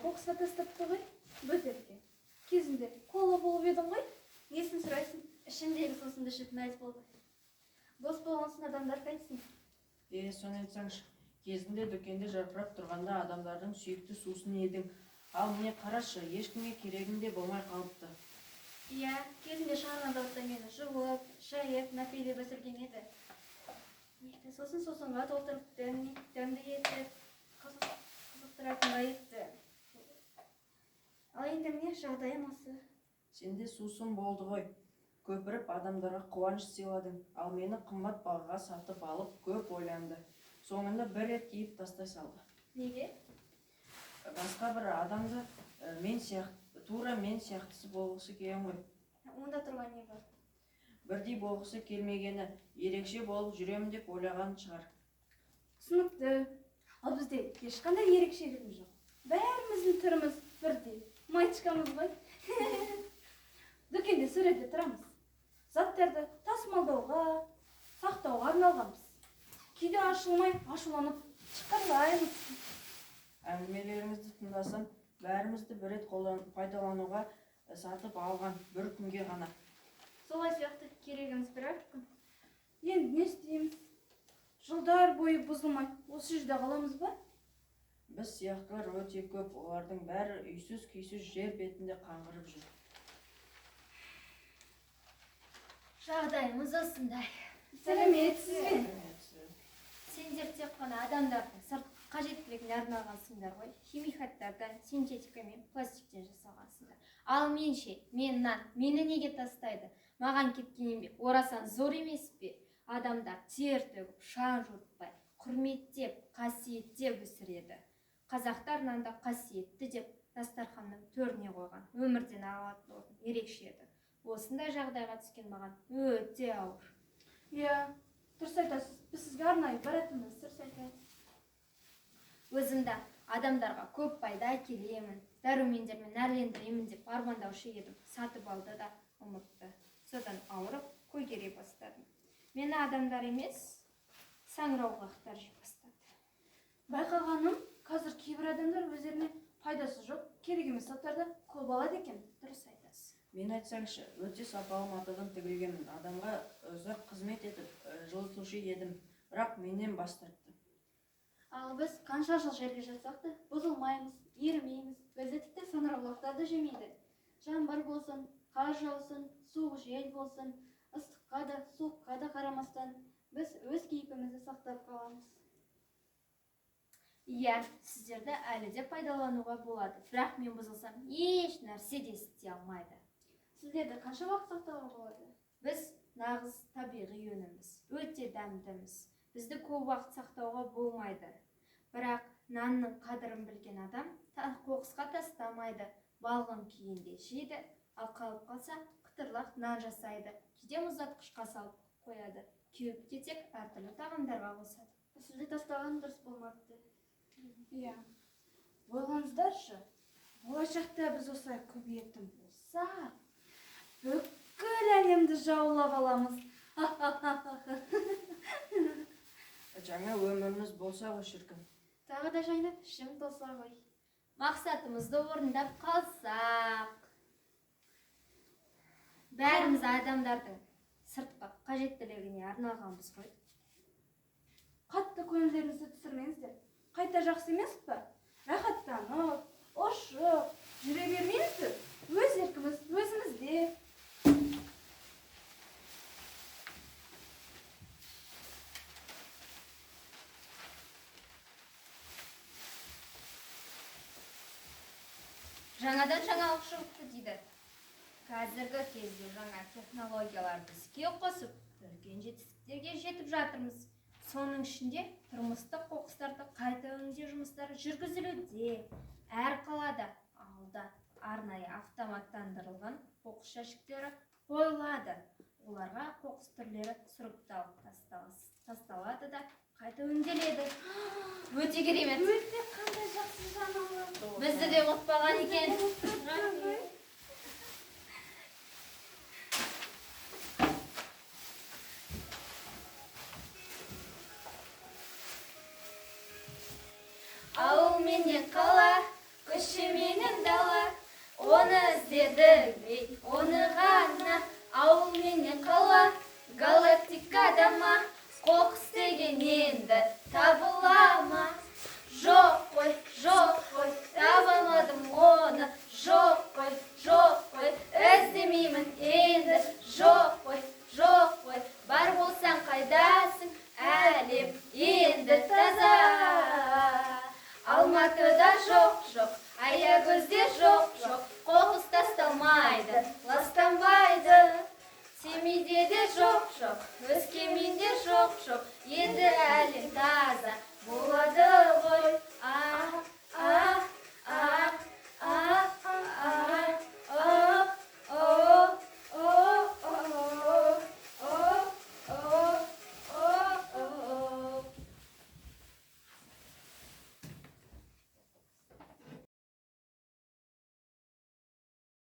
қоқысқа тастапты ғой, бөтелке. Кезінде кола болып едің ғой, несін сұрайсың? Ішімдегі сусынды ішіп мәз болды. Дос болған соң адамдар қайтсын? Соны айтсаңшы, кезінде дүкенде жарқырап тұрғанда адамдардың сүйікті сусыны едің. Ал міне қарашы, ешкімге керегің де болмай қалыпты. Иә, кезінде шығарған зауытта мені жуып, шайып, напилеп өсірген еді. Сосын сусынға толтырып, дәмді етіп, қызықтыратынға етті. Ал енді міне жағдайым осы. Сенде сусын болды ғой. Көпіріп адамдарға қуаныш сыйладың, ал мені қымбат бағаға сатып алып көп ойланды. Соңында бір рет киіп тастай салды. Неге? Басқа бір адамды тура мен сияқтысы болғысы келген ғой. Онда тұрған не бар? Бірдей болғысы келмегені, ерекше болып жүремін деп ойлаған шығар. Түсінікті. Ал бізде ешқандай ерекшелігіміз жоқ. Бәріміздің түріміз бірдей. Мальчикамыз ғой. Дүкенде сөреде тұрамыз. Заттарды тасымалдауға, сақтауға арналғанбыз. Кейде ашуланып шыққандаймыз. Әңгімелеріңізді тыңдасам, бәрімізді бір рет пайдалануға сатып алған бір күнге ғана. Солай сияқты керегіміз бір-ақ күн. Енді не істейміз? Жылдар бойы бұзылмай, осы жерде қаламыз ба? Біз сияқтылар өте көп, олардың бәрі үйсіз-күйсіз жер бетінде қаңғырып жүр. Жағдайымыз осындай. Сәлеметсіз бе? Сендер тек қана адамдардың сыртқы қажеттілігіне арналғансыңдар ғой. Химикаттардан, синтетика мен пластиктен жасалғансыңдар. Ал менше, мені неге тастайды? Маған кеткен еңбек орасан зор емес пе? Адамдар тер төгіп, шаң жұртпай, құрметтеп, қасиеттеп өсіреді. Қазақтар нанды қасиетті деп дастарханның төріне қойған. Өмірден алатын орын ерекше еді. Осындай жағдайға түскен маған өте ауыр. Иә, дұрыс айтасыз. Біз сізге арнайы баратынбыз, дұрыс айтасыз. Өзімді адамдарға көп пайда әкелемін, дәрумендермен әрлендіремін деп армандаушы едім. Сатып алды да ұмытты. Содан ауырып, көгере бастадым. Мені адамдар емес, саңырауқұлақтар жеп бастады. Байқағаным, қазір кейбір адамдар өздеріне пайдасы жоқ, керек емес заттарды көп алады екен. Дұрыс айтасыз. Мен айтсаңшы, өте сапалы матадан тігілгенмін. Адамға ұзақ қызмет етіп, жылытушы едім, бірақ менен бас тартты. Ал біз қанша жыл жерге жатсақ та бұзылмаймыз, ерімейміз. Бізді тіпті саңырауқұлақтар да жемейді. Жаңбыр болсын, қар жаусын, суық жел болсын, ыстыққа да, суыққа да қарамастан біз өз кейпімізді сақтап қаламыз. Иә, сіздерді әлі де пайдалануға болады, бірақ мен бұзылсам, еш нәрсе де істей алмайды. Сіздерді қанша уақыт сақтауға болады? Біз нағыз табиғи өніміз, өте дәмдіміз. Бізді көп уақыт сақтауға болмайды. Бірақ нанның қадірін білген адам қоқысқа тастамайды, балғын күйінде жейді, ал қалып қалса қытырлақ нан жасайды. Кейде мұздатқышқа салып қояды. Кеуіп кетсек, әртүрлі тағамдарға қосады. Сізді тастаған дұрыс болмапты. Иә. Ойлаңыздаршы, болашақта біз осылай көбейетін болсақ, бүкіл әлемді жаулап аламыз. Жаңа өміріміз болса ғой шіркін. Тағы да жайнап ішім толса ғой. Мақсатымызды орындап қалсақ. Бәріміз адамдардың сыртқы қажеттілігіне арналғанбыз ғой. Қатты көңілдеріңізді түсірмеңіздер. Қайта жақсы емес пе? Рахаттанып, ұшып, жүре бермеңіздер. Өз еркіміз өзімізде. Жаңадан жаңалық шығыпты дейді. Қазіргі кезде жаңа технологияларды іске қосып, үлкен жетістіктерге жетіп жатырмыз. Соның ішінде тұрмыстық қоқыстарды қайта өңдеу жұмыстары жүргізілуде. Әр қалада алда арнайы автоматтандырылған қоқыс жәшіктері қойылады. Оларға қоқыс түрлері сұрыпталып тасталады да қайта өңделеді. Өте керемет. Өте қандай жақсы жаңалық. Бізді де ұмытпаған екен. Ал менен қала, көшеме іздедік ей оны ғана, ауыл менен қала галактикада ма, қоқыс деген енді табыла ма? Жоқ қой, таба алмадым оны, жоқ қой, іздемеймін енді, жоқ қой, бар болсаң қайдасың, әлем енді таза. Алматыда жоқ, Аягөзде жоқ, қоқыс тасталмайды, ластанбайды. Семейде де жоқ, Өскеменде жоқ, енді әлем таза болады ғой.